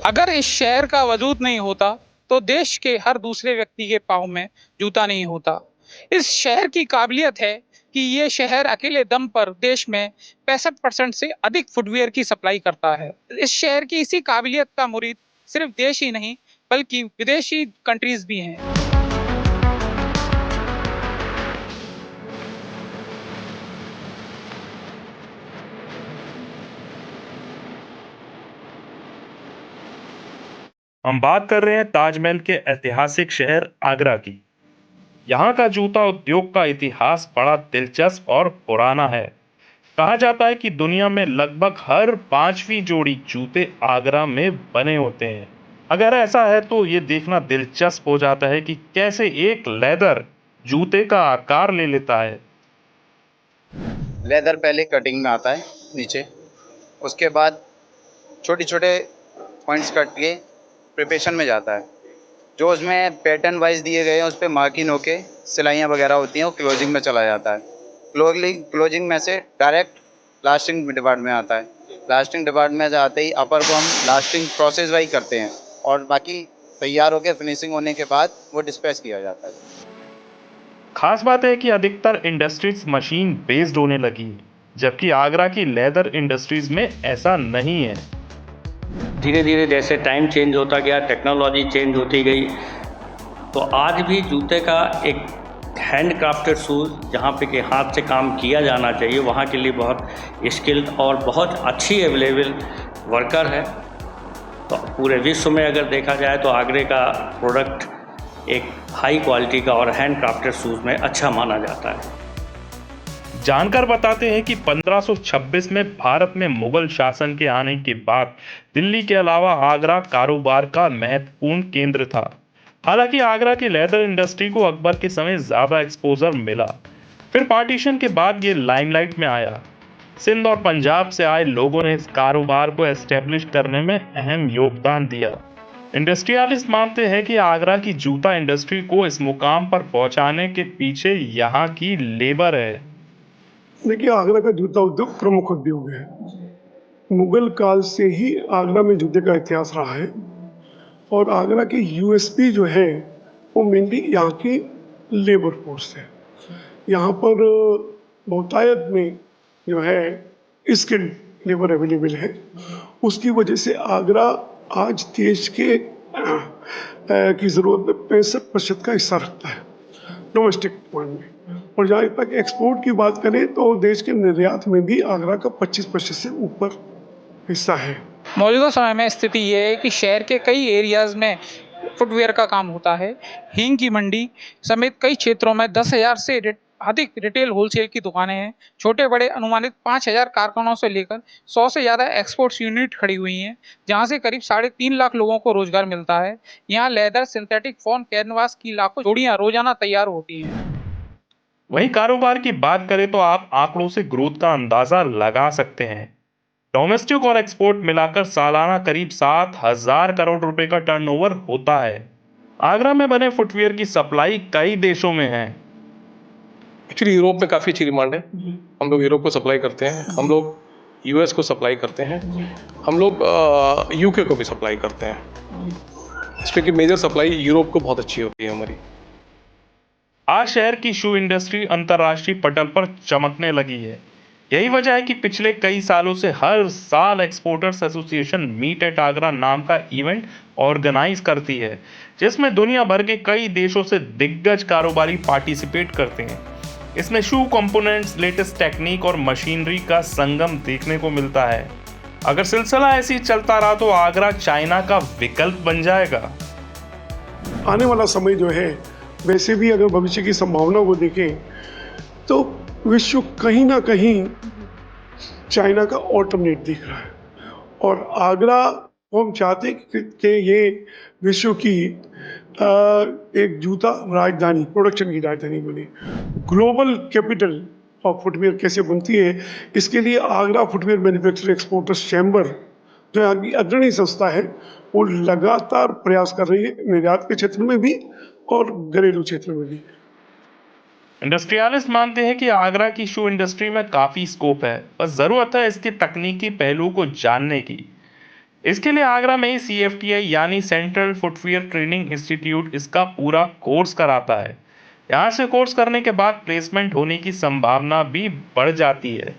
अगर इस शहर का वजूद नहीं होता तो देश के हर दूसरे व्यक्ति के पाँव में जूता नहीं होता। इस शहर की काबिलियत है कि ये शहर अकेले दम पर देश में 65% से अधिक फुटवियर की सप्लाई करता है। इस शहर की इसी काबिलियत का मुरीद सिर्फ देश ही नहीं बल्कि विदेशी कंट्रीज भी हैं। हम बात कर रहे हैं ताजमहल के ऐतिहासिक शहर आगरा की। यहाँ का जूता उद्योग का इतिहास बड़ा दिलचस्प और पुराना है। कहा जाता है कि दुनिया में लगभग हर पांचवी जोड़ी जूते आगरा में बने होते हैं। अगर ऐसा है तो ये देखना दिलचस्प हो जाता है कि कैसे एक लेदर जूते का आकार ले लेता है। लेदर पहले कटिंग में आता है नीचे, उसके बाद छोटे छोटे पॉइंट्स कट के प्रिपरेशन में जाता है। जो उसमें पैटर्न वाइज दिए गए हैं उस पर मार्किंग होके सिलाइयाँ वगैरह होती हैं, वो क्लोजिंग में चला जाता है। क्लोजिंग में से डायरेक्ट लास्टिंग डिपार्टमेंट में आता है। लास्टिंग डिपार्टमेंट में आते ही अपर को हम लास्टिंग प्रोसेस वाइज करते हैं और बाकी तैयार होकर फिनिशिंग होने के बाद वो डिस्पैच किया जाता है। खास बात है कि अधिकतर इंडस्ट्रीज मशीन बेस्ड होने लगी, जबकि आगरा की लेदर इंडस्ट्रीज में ऐसा नहीं है। धीरे धीरे जैसे टाइम चेंज होता गया, टेक्नोलॉजी चेंज होती गई, तो आज भी जूते का एक हैंड क्राफ्टेड शूज़ जहाँ पे कि हाथ से काम किया जाना चाहिए, वहाँ के लिए बहुत स्किल्ड और बहुत अच्छी अवेलेबल वर्कर है। तो पूरे विश्व में अगर देखा जाए तो आगरे का प्रोडक्ट एक हाई क्वालिटी का और हैंड क्राफ्टेड शूज़ में अच्छा माना जाता है। जानकार बताते हैं कि 1526 में भारत में मुगल शासन के आने के बाद दिल्ली के अलावा आगरा कारोबार का महत्वपूर्ण केंद्र था। हालांकि आगरा की लेदर इंडस्ट्री को अकबर के समय ज्यादा एक्सपोजर मिला। फिर पार्टीशन के बाद ये लाइमलाइट में आया। सिंध और पंजाब से आए लोगों ने इस कारोबार को एस्टेब्लिश करने में अहम योगदान दिया। इंडस्ट्रियलिस्ट मानते हैं कि आगरा की जूता इंडस्ट्री को इस मुकाम पर पहुंचाने के पीछे यहाँ की लेबर है। देखिए, आगरा का जूता उद्योग प्रमुख उद्योग है। मुगल काल से ही आगरा में जूते का इतिहास रहा है और आगरा की यूएसपी जो है वो मेनली यहाँ की लेबर फोर्स है। यहाँ पर बहुतायत में जो है स्किल्ड लेबर अवेलेबल है। उसकी वजह से आगरा आज देश के की ज़रूरत में 65% का हिस्सा रखता है डोमेस्टिक पॉइंट में। और जहाँ तक एक्सपोर्ट की बात करें तो देश के निर्यात में भी आगरा का 25% से ऊपर हिस्सा है। मौजूदा समय में स्थिति ये है कि शहर के कई एरियाज में फुटवियर का काम होता है। हींग की मंडी समेत कई क्षेत्रों में 10,000 से अधिक रिटेल होलसेल की दुकानें हैं। छोटे बड़े अनुमानित 5,000 कारखानों से लेकर 100 से ज़्यादा एक्सपोर्ट्स यूनिट खड़ी हुई हैं, जहां से करीब 3.5 लाख लोगों को रोजगार मिलता है। यहाँ लेदर, सिंथेटिक फॉर्म, कैनवास की लाखों जोड़ियां रोजाना तैयार होती हैं। वहीं कारोबार की बात करें तो आप आंकड़ों से ग्रोथ का अंदाजा लगा सकते हैं। डोमेस्टिक और एक्सपोर्ट मिलाकर सालाना करीब 7,000 करोड़ रुपए का टर्नओवर होता है। आगरा में बने फुटवियर की सप्लाई कई देशों में है। एक्चुअली यूरोप में काफ़ी अच्छी डिमांड है। हम लोग यूरोप को सप्लाई करते हैं, हम लोग यूएस को सप्लाई करते हैं, हम लोग यूके को भी सप्लाई करते हैं। इसमें की मेजर सप्लाई यूरोप को बहुत अच्छी होती है हमारी। आज शहर की शू इंडस्ट्री अंतर्राष्ट्रीय पटल पर चमकने लगी है। यही वजह है कि पिछले कई सालों से हर साल exporters association meet at Agra नाम का इवेंट ऑर्गेनाइज करती है, जिसमें दुनिया भर के कई देशों से दिग्गज कारोबारी पार्टिसिपेट करते हैं। इसमें शू कंपोनेंट्स, लेटेस्ट टेक्निक और मशीनरी का संगम देखने को मिलता है। अगर सिलसिला ऐसे ही चलता रहा तो आगरा चाइना का विकल्प बन जाएगा। आने वाला समय जो है, वैसे भी अगर भविष्य की संभावना को देखें तो विश्व कहीं ना कहीं चाइना का ऑल्टरनेट दिख रहा है और आगरा को हम चाहते हैं कि ये विश्व की एक जूता राजधानी, प्रोडक्शन की राजधानी बने। ग्लोबल कैपिटल ऑफ फुटवियर कैसे बनती है, इसके लिए Agra footwear manufacturing exporters chamber जो यहाँ की अग्रणी संस्था है वो लगातार प्रयास कर रही है, निर्यात के क्षेत्र में भी और घरेलू क्षेत्र में भी। इंडस्ट्रियलिस्ट मानते हैं कि आगरा की शू इंडस्ट्री में काफी स्कोप है, बस जरूरत है इसके तकनीकी पहलू को जानने की। इसके लिए आगरा में ही CFTI यानी सेंट्रल फुटवियर ट्रेनिंग इंस्टीट्यूट इसका पूरा कोर्स कराता है। यहाँ से कोर्स करने के बाद प्लेसमेंट होने की संभावना भी बढ़ जाती है।